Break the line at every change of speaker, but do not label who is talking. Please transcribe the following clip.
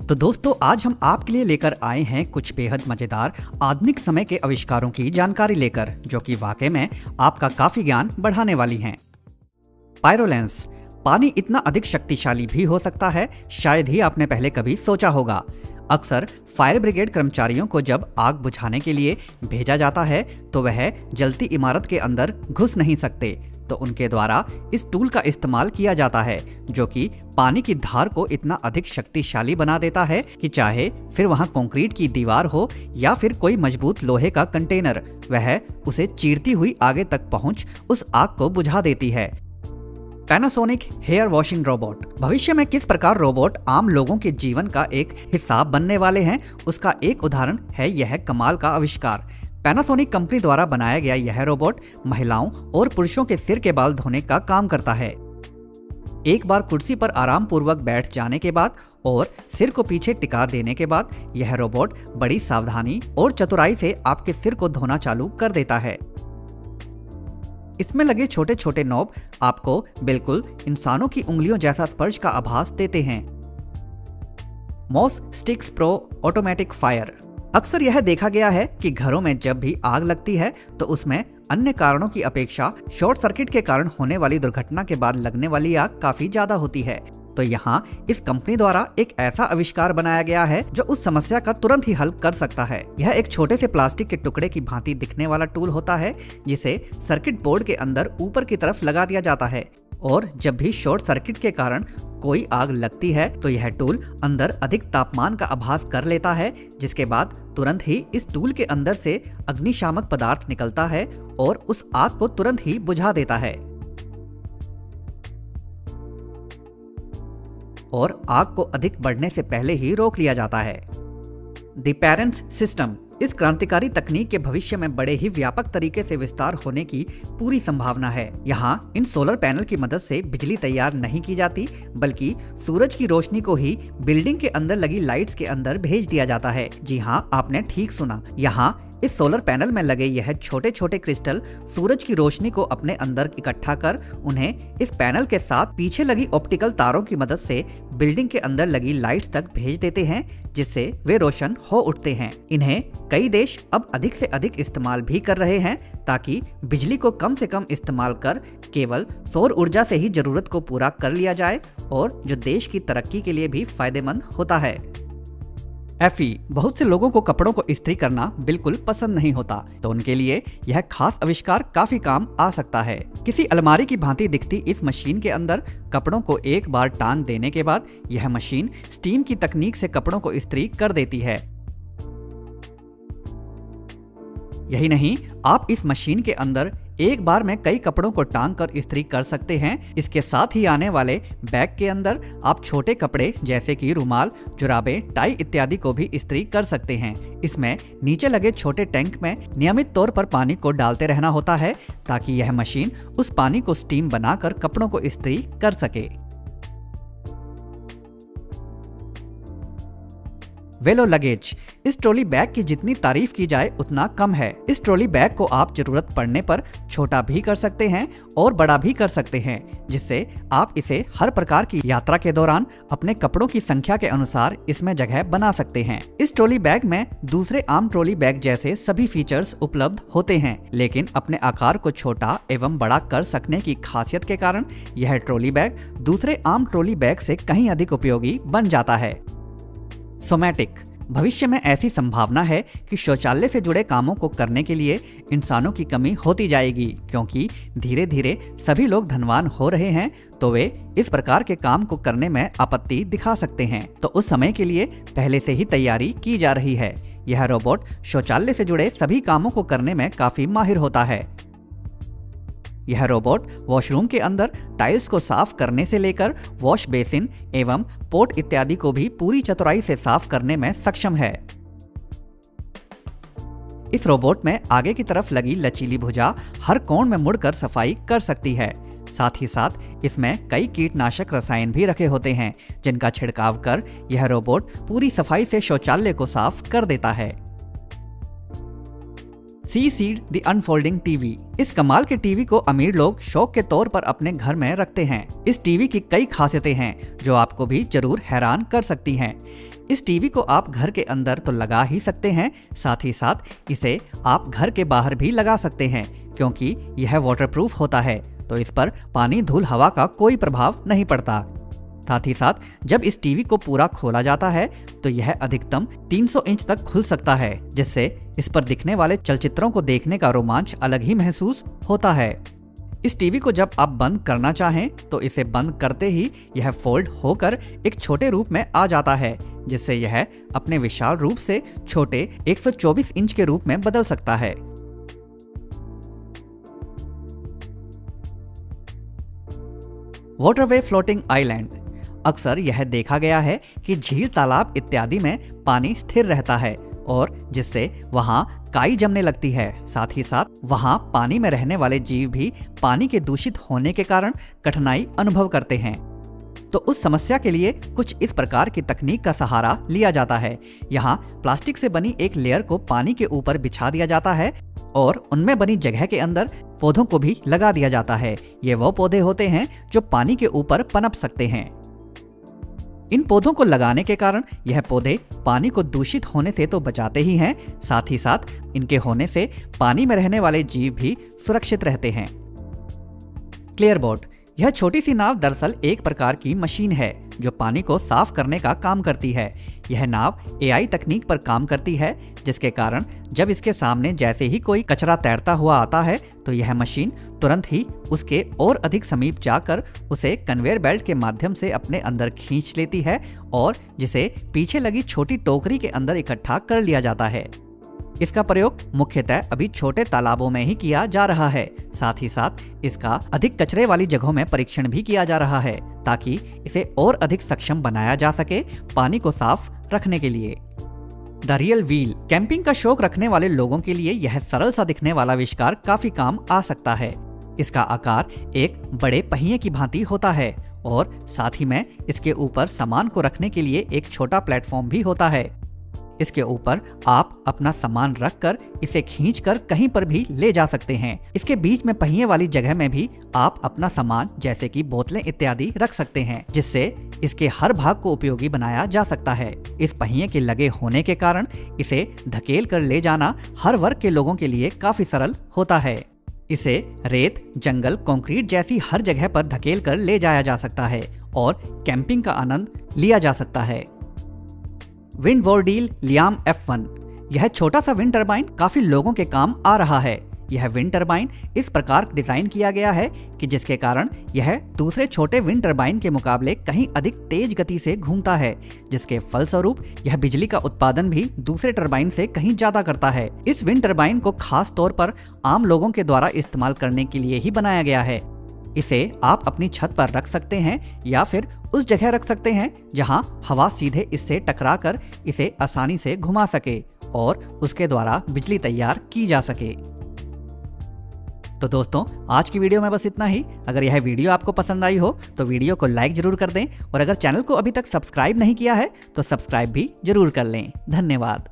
तो दोस्तों आज हम आपके लिए लेकर आए हैं कुछ बेहद मजेदार आधुनिक समय के आविष्कारों की जानकारी लेकर, जो कि वाकई में आपका काफी ज्ञान बढ़ाने वाली हैं। पायरोलेंस, पानी इतना अधिक शक्तिशाली भी हो सकता है, शायद ही आपने पहले कभी सोचा होगा। अक्सर फायर ब्रिगेड कर्मचारियों को जब आग बुझाने के लिए भेजा जाता है तो वह जलती इमारत के अंदर घुस नहीं सकते, तो उनके द्वारा इस टूल का इस्तेमाल किया जाता है, जो कि पानी की धार को इतना अधिक शक्तिशाली बना देता है कि चाहे फिर वहां कंक्रीट की दीवार हो या फिर कोई मजबूत लोहे का कंटेनर, वह उसे चीरती हुई आगे तक पहुंच उस आग को बुझा देती है। पैनासोनिक हेयर वॉशिंग रोबोट, भविष्य में किस प्रकार रोबोट आम लोगों के जीवन का एक हिस्सा बनने वाले हैं, उसका एक उदाहरण है यह कमाल का आविष्कार। पैनासोनिक कंपनी द्वारा बनाया गया यह रोबोट महिलाओं और पुरुषों के सिर के बाल धोने का काम करता है। एक बार कुर्सी पर आराम पूर्वक बैठ जाने के बाद और सिर को पीछे टिका देने के बाद यह रोबोट बड़ी सावधानी और चतुराई से आपके सिर को धोना चालू कर देता है। इसमें लगे छोटे छोटे नॉब आपको बिल्कुल इंसानों की उंगलियों जैसा स्पर्श का आभास देते हैं। Moss sticks pro automatic fire, अक्सर यह देखा गया है कि घरों में जब भी आग लगती है तो उसमें अन्य कारणों की अपेक्षा शॉर्ट सर्किट के कारण होने वाली दुर्घटना के बाद लगने वाली आग काफी ज्यादा होती है। तो यहाँ इस कंपनी द्वारा एक ऐसा आविष्कार बनाया गया है जो उस समस्या का तुरंत ही हल कर सकता है। यह एक छोटे से प्लास्टिक के टुकड़े की भांति दिखने वाला टूल होता है, जिसे सर्किट बोर्ड के अंदर ऊपर की तरफ लगा दिया जाता है, और जब भी शॉर्ट सर्किट के कारण कोई आग लगती है तो यह टूल अंदर अधिक तापमान का आभास कर लेता है, जिसके बाद तुरंत ही इस टूल के अंदर से अग्निशामक पदार्थ निकलता है और उस आग को तुरंत ही बुझा देता है और आग को अधिक बढ़ने से पहले ही रोक लिया जाता है। द पेरेंट्स सिस्टम, इस क्रांतिकारी तकनीक के भविष्य में बड़े ही व्यापक तरीके से विस्तार होने की पूरी संभावना है। यहाँ इन सोलर पैनल की मदद से बिजली तैयार नहीं की जाती, बल्कि सूरज की रोशनी को ही बिल्डिंग के अंदर लगी लाइट्स के अंदर भेज दिया जाता है। जी हाँ, आपने ठीक सुना, यहाँ इस सोलर पैनल में लगे यह छोटे छोटे क्रिस्टल सूरज की रोशनी को अपने अंदर इकट्ठा कर उन्हें इस पैनल के साथ पीछे लगी ऑप्टिकल तारों की मदद से बिल्डिंग के अंदर लगी लाइट्स तक भेज देते हैं, जिससे वे रोशन हो उठते हैं। इन्हें कई देश अब अधिक से अधिक इस्तेमाल भी कर रहे हैं, ताकि बिजली को कम से कम इस्तेमाल कर केवल सौर ऊर्जा से ही जरूरत को पूरा कर लिया जाए, और जो देश की तरक्की के लिए भी फायदेमंद होता है। एफई, बहुत से लोगों को कपड़ों को इस्त्री करना बिल्कुल पसंद नहीं होता, तो उनके लिए यह खास आविष्कार काफी काम आ सकता है। किसी अलमारी की भांति दिखती इस मशीन के अंदर कपड़ों को एक बार टांग देने के बाद यह मशीन स्टीम की तकनीक से कपड़ों को इस्त्री कर देती है। यही नहीं, आप इस मशीन के अंदर एक बार में कई कपड़ों को टांग कर इस्त्री कर सकते हैं। इसके साथ ही आने वाले बैग के अंदर आप छोटे कपड़े जैसे कि रुमाल, जुराबे, टाई इत्यादि को भी इस्त्री कर सकते हैं। इसमें नीचे लगे छोटे टैंक में नियमित तौर पर पानी को डालते रहना होता है, ताकि यह मशीन उस पानी को स्टीम बनाकर कपड़ों को इस्त्री कर सके। वेलो लगेज, इस ट्रॉली बैग की जितनी तारीफ की जाए उतना कम है। इस ट्रॉली बैग को आप जरूरत पड़ने पर छोटा भी कर सकते हैं और बड़ा भी कर सकते हैं, जिससे आप इसे हर प्रकार की यात्रा के दौरान अपने कपड़ों की संख्या के अनुसार इसमें जगह बना सकते हैं। इस ट्रॉली बैग में दूसरे आम ट्रॉली बैग जैसे सभी फीचर्स उपलब्ध होते हैं, लेकिन अपने आकार को छोटा एवं बड़ा कर सकने की खासियत के कारण यह ट्रॉली बैग दूसरे आम ट्रॉली बैग से कहीं अधिक उपयोगी बन जाता है। सोमैटिक, भविष्य में ऐसी संभावना है कि शौचालय से जुड़े कामों को करने के लिए इंसानों की कमी होती जाएगी, क्योंकि धीरे धीरे सभी लोग धनवान हो रहे हैं, तो वे इस प्रकार के काम को करने में आपत्ति दिखा सकते हैं। तो उस समय के लिए पहले से ही तैयारी की जा रही है। यह रोबोट शौचालय से जुड़े सभी कामों को करने में काफी माहिर होता है। यह रोबोट वॉशरूम के अंदर टाइल्स को साफ करने से लेकर वॉश बेसिन एवं पोट इत्यादि को भी पूरी चतुराई से साफ करने में सक्षम है। इस रोबोट में आगे की तरफ लगी लचीली भुजा हर कोण में मुड़कर सफाई कर सकती है। साथ ही साथ इसमें कई कीटनाशक रसायन भी रखे होते हैं, जिनका छिड़काव कर यह रोबोट पूरी सफाई से शौचालय को साफ कर देता है। सी सीड द अनफोल्डिंग टीवी। इस कमाल के टीवी को अमीर लोग शौक के तौर पर अपने घर में रखते हैं। इस टीवी की कई खासियतें हैं जो आपको भी जरूर हैरान कर सकती हैं। इस टीवी को आप घर के अंदर तो लगा ही सकते हैं, साथ ही साथ इसे आप घर के बाहर भी लगा सकते हैं क्योंकि यह वाटरप्रूफ होता है, तो इस पर पानी, धूल, हवा का कोई प्रभाव नहीं पड़ता। साथ ही साथ जब इस टीवी को पूरा खोला जाता है तो यह अधिकतम 300 इंच तक खुल सकता है, जिससे इस पर दिखने वाले चलचित्रों को देखने का रोमांच अलग ही महसूस होता है। इस टीवी को जब आप बंद करना चाहें तो इसे बंद करते ही यह फोल्ड होकर एक छोटे रूप में आ जाता है, जिससे यह अपने विशाल रूप से छोटे 124 इंच के रूप में बदल सकता है। Waterway floating island. अक्सर यह देखा गया है कि झील, तालाब इत्यादि में पानी स्थिर रहता है और जिससे वहां काई जमने लगती है। साथ ही साथ वहां पानी में रहने वाले जीव भी पानी के दूषित होने के कारण कठिनाई अनुभव करते हैं। तो उस समस्या के लिए कुछ इस प्रकार की तकनीक का सहारा लिया जाता है। यहाँ प्लास्टिक से बनी एक लेयर को पानी के ऊपर बिछा दिया जाता है और उनमें बनी जगह के अंदर पौधों को भी लगा दिया जाता है। ये वो पौधे होते हैं जो पानी के ऊपर पनप सकते हैं। इन पौधों को लगाने के कारण यह पौधे पानी को दूषित होने से तो बचाते ही हैं, साथ ही साथ इनके होने से पानी में रहने वाले जीव भी सुरक्षित रहते हैं। Clear boat. यह छोटी सी नाव दरअसल एक प्रकार की मशीन है जो पानी को साफ करने का काम करती है। यह नाव AI तकनीक पर काम करती है, जिसके कारण जब इसके सामने जैसे ही कोई कचरा तैरता हुआ आता है तो यह मशीन तुरंत ही उसके और अधिक समीप जाकर उसे कन्वेयर बेल्ट के माध्यम से अपने अंदर खींच लेती है और जिसे पीछे लगी छोटी टोकरी के अंदर इकट्ठा कर लिया जाता है। इसका प्रयोग मुख्यतः अभी छोटे तालाबों में ही किया जा रहा है। साथ ही साथ इसका अधिक कचरे वाली जगहों में परीक्षण भी किया जा रहा है ताकि इसे और अधिक सक्षम बनाया जा सके पानी को साफ रखने के लिए। The real wheel. कैंपिंग का शौक रखने वाले लोगों के लिए यह सरल सा दिखने वाला आविष्कार काफी काम आ सकता है। इसका आकार एक बड़े पहिए की भांति होता है और साथ ही में इसके ऊपर सामान को रखने के लिए एक छोटा प्लेटफॉर्म भी होता है। इसके ऊपर आप अपना सामान रखकर इसे खींचकर कहीं पर भी ले जा सकते हैं। इसके बीच में पहिए वाली जगह में भी आप अपना सामान जैसे कि बोतलें इत्यादि रख सकते हैं, जिससे इसके हर भाग को उपयोगी बनाया जा सकता है। इस पहिए के लगे होने के कारण इसे धकेल कर ले जाना हर वर्ग के लोगों के लिए काफी सरल होता है। इसे रेत, जंगल, कंक्रीट जैसी हर जगह पर धकेल कर ले जाया जा सकता है और कैंपिंग का आनंद लिया जा सकता है। विंड वॉर्डील लियाम F1। यह छोटा सा विंड टरबाइन काफी लोगों के काम आ रहा है। यह विंड टरबाइन इस प्रकार डिजाइन किया गया है कि जिसके कारण यह दूसरे छोटे विंड टरबाइन के मुकाबले कहीं अधिक तेज गति से घूमता है, जिसके फलस्वरूप यह बिजली का उत्पादन भी दूसरे टरबाइन से कहीं ज्यादा करता है। इस विंड टरबाइन को खास तौर पर आम लोगों के द्वारा इस्तेमाल करने के लिए ही बनाया गया है। इसे आप अपनी छत पर रख सकते हैं या फिर उस जगह रख सकते हैं जहां हवा सीधे इससे टकराकर इसे आसानी से घुमा सके और उसके द्वारा बिजली तैयार की जा सके। तो दोस्तों, आज की वीडियो में बस इतना ही। अगर यह वीडियो आपको पसंद आई हो तो वीडियो को लाइक जरूर कर दें और अगर चैनल को अभी तक सब्सक्राइब नहीं किया है तो सब्सक्राइब भी जरूर कर लें। धन्यवाद।